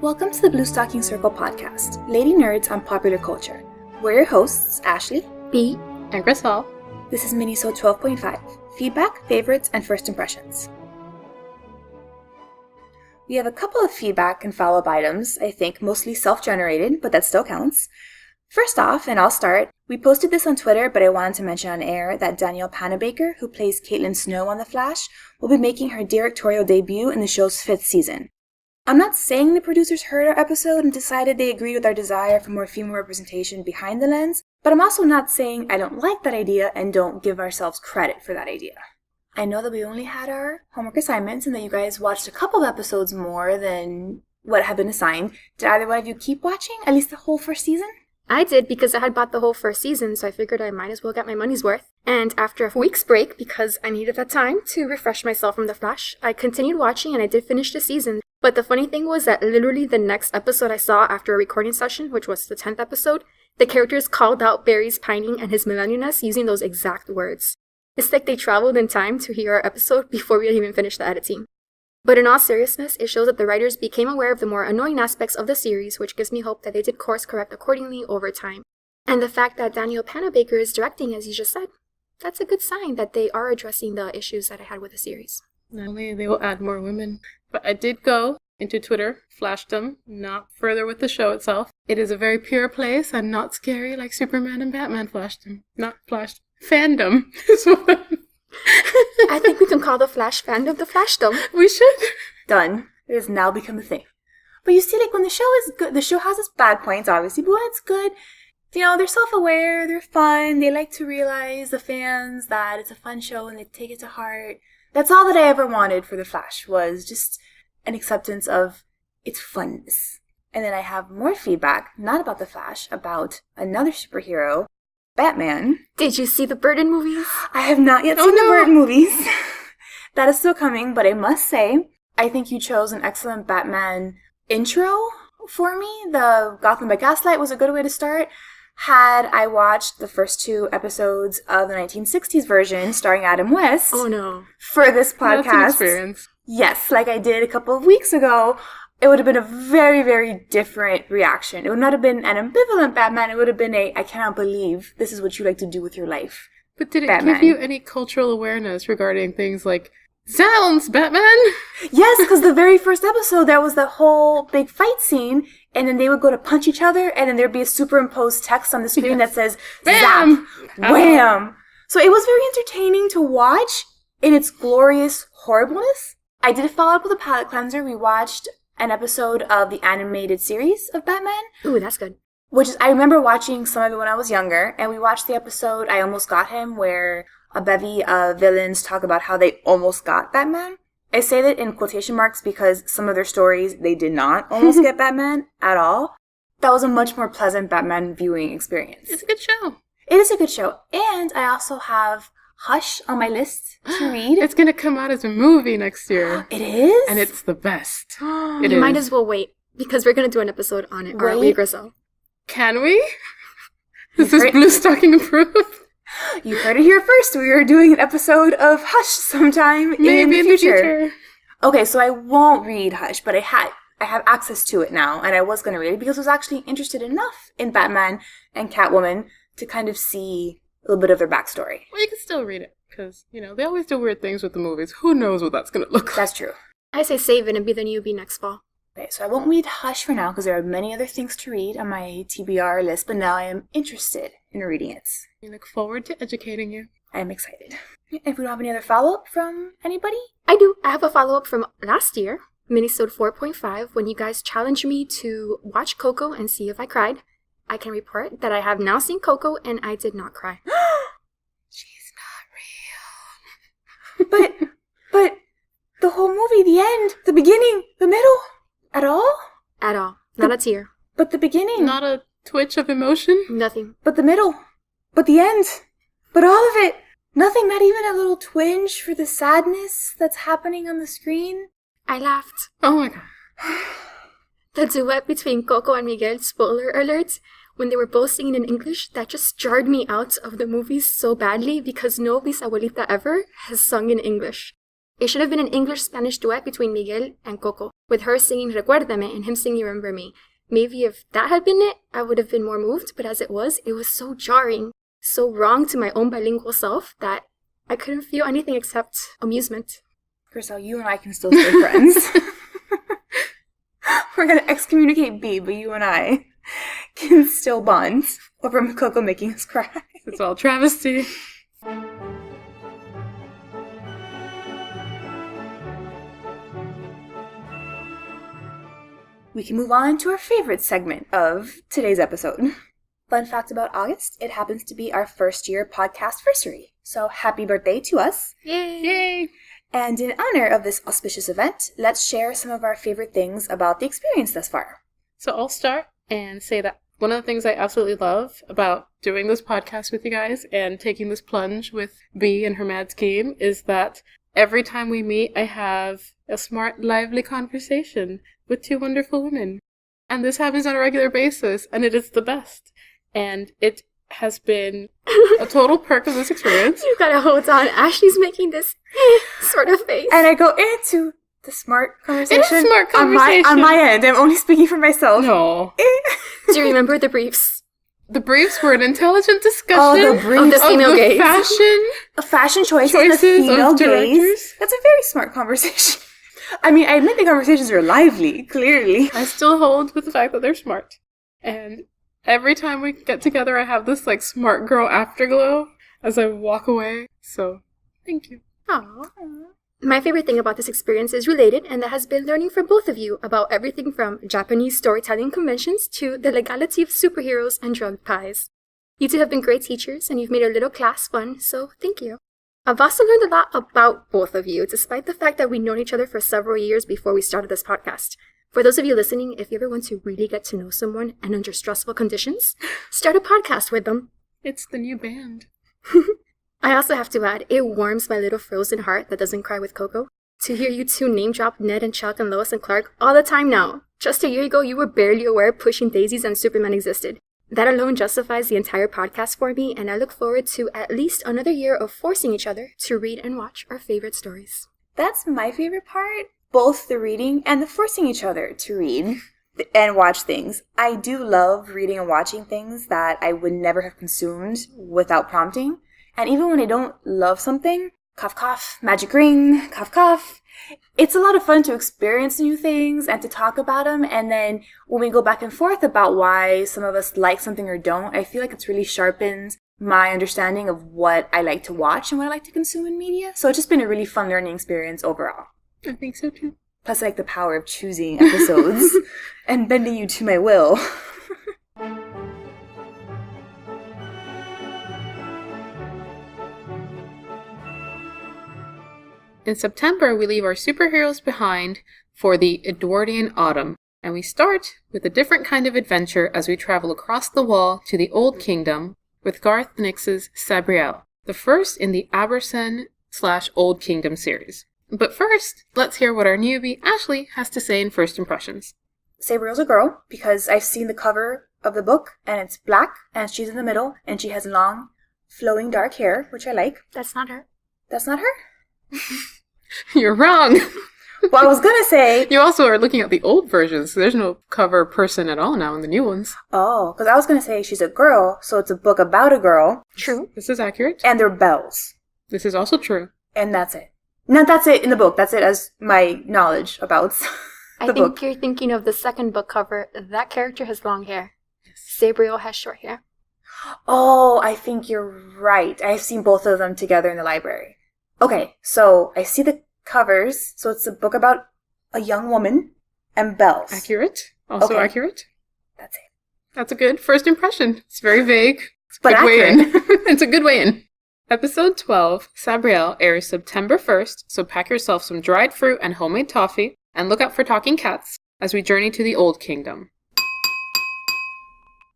Welcome to the Bluestocking Circle podcast, lady nerds on popular culture. We're your hosts, Ashley, B, and Gricel. This is Minisode 12.5, feedback, favorites, and first impressions. We have a couple of feedback and follow-up items, I think mostly self-generated, but that still counts. First off, and I'll start, we posted this on Twitter, but I wanted to mention on air that Danielle Panabaker, who plays Caitlin Snow on The Flash, will be making her directorial debut in the show's 5th season. I'm not saying the producers heard our episode and decided they agreed with our desire for more female representation behind the lens, but I'm also not saying I don't like that idea and don't give ourselves credit for that idea. I know that we only had our homework assignments and that you guys watched a couple of episodes more than what had been assigned. Did either one of you keep watching, at least the whole first season? I did because I had bought the whole first season, so I figured I might as well get my money's worth. And after a week's break, because I needed that time to refresh myself from The Flash, I continued watching and I did finish the season. But the funny thing was that literally the next episode I saw after a recording session, which was the 10th episode, the characters called out Barry's pining and his millennialness using those exact words. It's like they traveled in time to hear our episode before we had even finished the editing. But in all seriousness, it shows that the writers became aware of the more annoying aspects of the series, which gives me hope that they did course correct accordingly over time. And the fact that Danielle Panabaker is directing, as you just said, that's a good sign that they are addressing the issues that I had with the series. Not only they will add more women, but I did go into Twitter, Flashdom, not further with the show itself. It is a very pure place and not scary like Superman and Batman Flashdom. Not Flash. Fandom is what I think we can call the Flash fandom the Flashdom. we should. Done. It has now become a thing. But you see, like, when the show is good, the show has its bad points, obviously, but when it's good, you know, they're self-aware, they're fun, they like to realize, the fans, that it's a fun show and they take it to heart. That's all that I ever wanted for The Flash, was just an acceptance of its funness. And then I have more feedback, not about The Flash, about another superhero, Batman. Did you see the Burton movies? I have not yet seen the Burton movies. That is still coming, but I must say, I think you chose an excellent Batman intro for me. The Gotham by Gaslight was a good way to start. Had I watched the first 2 episodes of the 1960s version starring Adam West for this podcast, That's an experience. Yes, like I did a couple of weeks ago, it would have been a very, very different reaction. It would not have been an ambivalent Batman. It would have been a, I cannot believe this is what you like to do with your life. But did it Batman. give you any cultural awareness regarding things like, sounds, Batman? Yes, because the very first episode, there was that whole big fight scene, and then they would go to punch each other, and then there'd be a superimposed text on the screen that says, Bam! Zap! Wham! So it was very entertaining to watch in its glorious horribleness. I did follow up with a palate cleanser. We watched an episode of the animated series of Batman. Ooh, that's good. Which is, I remember watching some of it when I was younger, and we watched the episode I Almost Got Him, where a bevy of villains talk about how they almost got Batman. I say that in quotation marks because some of their stories, they did not almost get Batman at all. That was a much more pleasant Batman viewing experience. It's a good show. It is a good show. And I also have Hush on my list to read. It's going to come out as a movie next year. It is? And it's the best. You might as well wait, because we're going to do an episode on it, aren't we, Gricel? Can we? Is this Bluestocking approved? You heard it here first. We are doing an episode of Hush sometime in the future. Okay, so I won't read Hush, but I have access to it now, and I was going to read it because I was actually interested enough in Batman and Catwoman to kind of see a little bit of their backstory. Well, you can still read it, because, you know, they always do weird things with the movies. Who knows what that's going to look like? That's true. I say save it and be the newbie next fall. Okay, so I won't read Hush for now, because there are many other things to read on my TBR list, but now I am interested in reading it. I look forward to educating you. I am excited. If we don't have any other follow-up from anybody? I do. I have a follow-up from last year, Minisode 4.5, when you guys challenged me to watch Coco and see if I cried. I can report that I have now seen Coco and I did not cry. She's not real. But the whole movie, the end, the beginning, the middle, at all? At all. Not a tear. But the beginning. Not a twitch of emotion? Nothing. But the middle. But the end. But all of it. Nothing, not even a little twinge for the sadness that's happening on the screen. I laughed. Oh my god. The duet between Coco and Miguel, spoiler alert, when they were both singing in English, that just jarred me out of the movie so badly because nobody's abuelita ever has sung in English. It should have been an English-Spanish duet between Miguel and Coco, with her singing Recuérdame and him singing Remember Me. Maybe if that had been it, I would have been more moved, but as it was so jarring, so wrong to my own bilingual self that I couldn't feel anything except amusement. Gricel, you and I can still stay friends. We're going to excommunicate B, but you and I can still bond over Coco making us cry. It's all travesty. We can move on to our favorite segment of today's episode. Fun fact about August, it happens to be our first year podcast-versary. So happy birthday to us. Yay! Yay! And in honor of this auspicious event, let's share some of our favorite things about the experience thus far. So I'll start and say that one of the things I absolutely love about doing this podcast with you guys and taking this plunge with Bea and her mad scheme is that every time we meet, I have a smart, lively conversation with two wonderful women. And this happens on a regular basis, and it is the best. And it has been a total perk of this experience. You gotta hold on. Ashley's making this sort of face. And I go into the smart conversation. It is smart conversation. On my end. I'm only speaking for myself. No. Do you remember the briefs? The briefs were an intelligent discussion Oh, the briefs. Of the female gaze. Fashion choices and the female of directors. gaze. That's a very smart conversation. I mean, I admit the conversations are lively, clearly. I still hold with the fact that they're smart. And every time we get together, I have this, like, smart girl afterglow as I walk away. So, thank you. Aww. My favorite thing about this experience is related, and that has been learning from both of you about everything from Japanese storytelling conventions to the legality of superheroes and drug pies. You two have been great teachers, and you've made our little class fun, so thank you. I've also learned a lot about both of you, despite the fact that we've known each other for several years before we started this podcast. For those of you listening, if you ever want to really get to know someone and under stressful conditions, start a podcast with them. It's the new band. I also have to add, it warms my little frozen heart that doesn't cry with Coco to hear you two name drop Ned and Chuck and Lois and Clark all the time now. Just a year ago, you were barely aware Pushing Daisies and Superman existed. That alone justifies the entire podcast for me, and I look forward to at least another year of forcing each other to read and watch our favorite stories. That's my favorite part. Both the reading and the forcing each other to read and watch things. I do love reading and watching things that I would never have consumed without prompting. And even when I don't love something, cough cough, magic ring, cough cough, it's a lot of fun to experience new things and to talk about them. And then when we go back and forth about why some of us like something or don't, I feel like it's really sharpened my understanding of what I like to watch and what I like to consume in media. So it's just been a really fun learning experience overall. I think so too. Plus, I like the power of choosing episodes and bending you to my will. In September, we leave our superheroes behind for the Edwardian Autumn, and we start with a different kind of adventure as we travel across the wall to the Old Kingdom with Garth Nix's Sabriel, the first in the Aberson/Old Kingdom series. But first, let's hear what our newbie, Ashley, has to say in first impressions. Sabriel's a girl because I've seen the cover of the book, and it's black, and she's in the middle, and she has long, flowing dark hair, which I like. That's not her. That's not her? You're wrong! Well, I was gonna say... You also are looking at the old versions, so there's no cover person at all now in the new ones. Oh, because I was gonna say she's a girl, so it's a book about a girl. True. This is accurate. And they're bells. This is also true. And that's it. No, that's it in the book. That's it as my knowledge about I the think book. you're thinking of the second book cover. That character has long hair. Sabriel has short hair. Oh, I think you're right. I've seen both of them together in the library. Okay, so I see the covers. So it's a book about a young woman and bells. Accurate. Also Okay. accurate. That's it. That's a good first impression. It's very vague. It's a But good way in. accurate. It's a good way in. Episode 12, Sabriel, airs September 1st, so pack yourself some dried fruit and homemade toffee, and look out for talking cats as we journey to the Old Kingdom.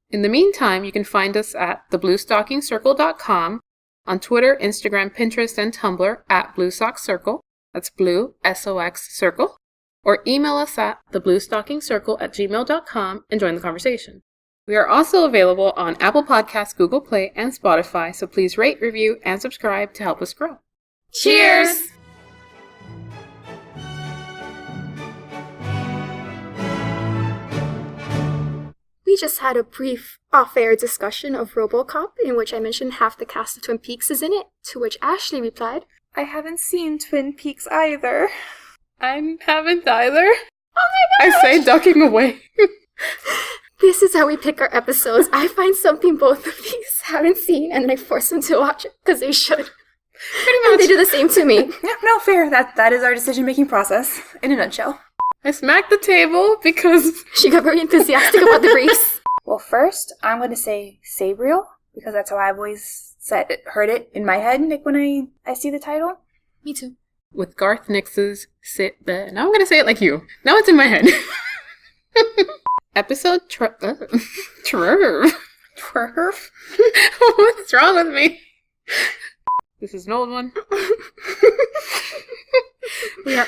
In the meantime, you can find us at thebluestockingcircle.com, on Twitter, Instagram, Pinterest, and Tumblr at Bluestock Circle. That's Blue, S-O-X, Circle. Or email us at thebluestockingcircle@gmail.com and join the conversation. We are also available on Apple Podcasts, Google Play, and Spotify, so please rate, review, and subscribe to help us grow. Cheers! We just had a brief off-air discussion of RoboCop in which I mentioned half the cast of Twin Peaks is in it, to which Ashley replied, I haven't seen Twin Peaks either. I haven't either. Oh my gosh! I say ducking away. This is how we pick our episodes. I find something both of these haven't seen, and then I force them to watch it, because they should. Pretty much. And they do the same to me. Yeah, no, fair. That is our decision-making process, in a nutshell. I smacked the table because... She got very enthusiastic about the briefs. Well, first, I'm going to say Sabriel, because that's how I've always heard it in my head, like when I see the title. Me too. With Garth Nix's Sit There. Now I'm going to say it like you. Now it's in my head. Episode Twerv. Twerv? What's wrong with me? This is an old one. We are